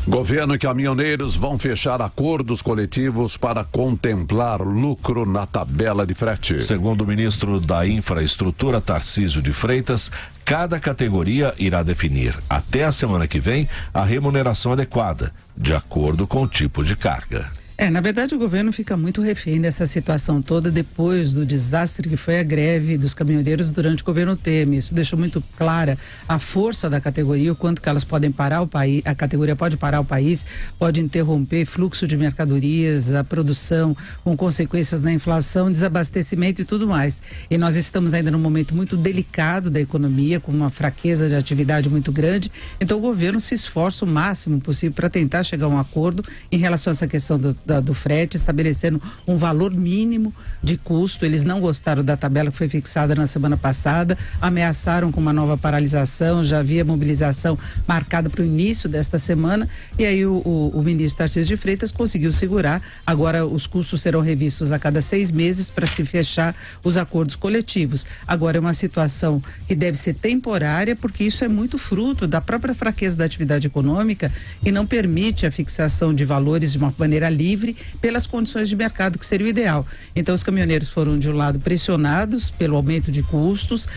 Governo e caminhoneiros vão fechar acordos coletivos para contemplar lucro na tabela de frete. Segundo o ministro da Infraestrutura, Tarcísio de Freitas, cada categoria irá definir, até a semana que vem, a remuneração adequada, de acordo com o tipo de carga. Na verdade o governo fica muito refém dessa situação toda depois do desastre que foi a greve dos caminhoneiros durante o governo Temer. Isso deixou muito clara a força da categoria, o quanto que elas podem parar o país, a categoria pode parar o país, pode interromper fluxo de mercadorias, a produção, com consequências na inflação, desabastecimento e tudo mais. E nós estamos ainda num momento muito delicado da economia, com uma fraqueza de atividade muito grande, então o governo se esforça o máximo possível para tentar chegar a um acordo em relação a essa questão do frete, estabelecendo um valor mínimo de custo. Eles não gostaram da tabela que foi fixada na semana passada, ameaçaram com uma nova paralisação, já havia mobilização marcada para o início desta semana, e aí o ministro Tarcísio de Freitas conseguiu segurar. Agora os custos serão revistos a cada 6 meses para se fechar os acordos coletivos. Agora é uma situação que deve ser temporária, porque isso é muito fruto da própria fraqueza da atividade econômica e não permite a fixação de valores de uma maneira livre pelas condições de mercado que seria o ideal. Então os caminhoneiros foram de um lado pressionados pelo aumento de custos,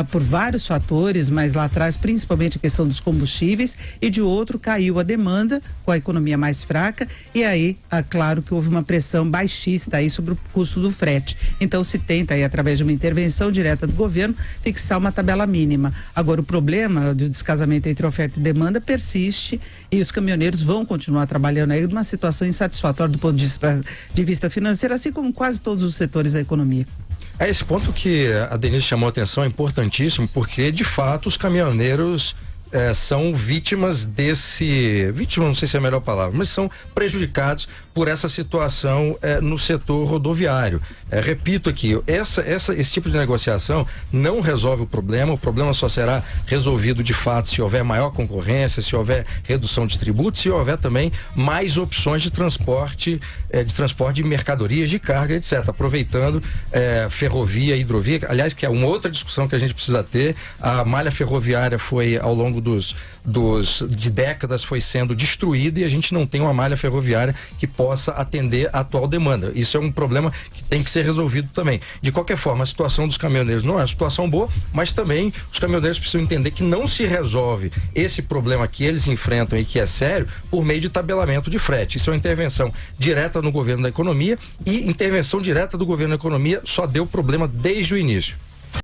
por vários fatores, mas lá atrás principalmente a questão dos combustíveis, e de outro caiu a demanda com a economia mais fraca, e aí claro que houve uma pressão baixista aí sobre o custo do frete. Então se tenta aí, através de uma intervenção direta do governo, fixar uma tabela mínima. Agora o problema do descasamento entre oferta e demanda persiste, e os caminhoneiros vão continuar trabalhando aí numa situação insatisfatória do ponto de vista financeiro, assim como quase todos os setores da economia. Esse ponto que a Denise chamou a atenção é importantíssimo, porque de fato os caminhoneiros são vítimas vítima não sei se é a melhor palavra, mas são prejudicados por essa situação no setor rodoviário. Repito aqui, esse tipo de negociação não resolve o problema só será resolvido de fato se houver maior concorrência, se houver redução de tributos, se houver também mais opções de transporte de mercadorias, de carga, etc. Aproveitando ferrovia, hidrovia, aliás, que é uma outra discussão que a gente precisa ter. A malha ferroviária foi, ao longo de décadas, foi sendo destruída, e a gente não tem uma malha ferroviária que possa atender a atual demanda. Isso é um problema que tem que ser resolvido também. De qualquer forma, a situação dos caminhoneiros não é uma situação boa, mas também os caminhoneiros precisam entender que não se resolve esse problema que eles enfrentam e que é sério por meio de tabelamento de frete. Isso é uma intervenção direta no governo da economia, e intervenção direta do governo da economia só deu problema desde o início.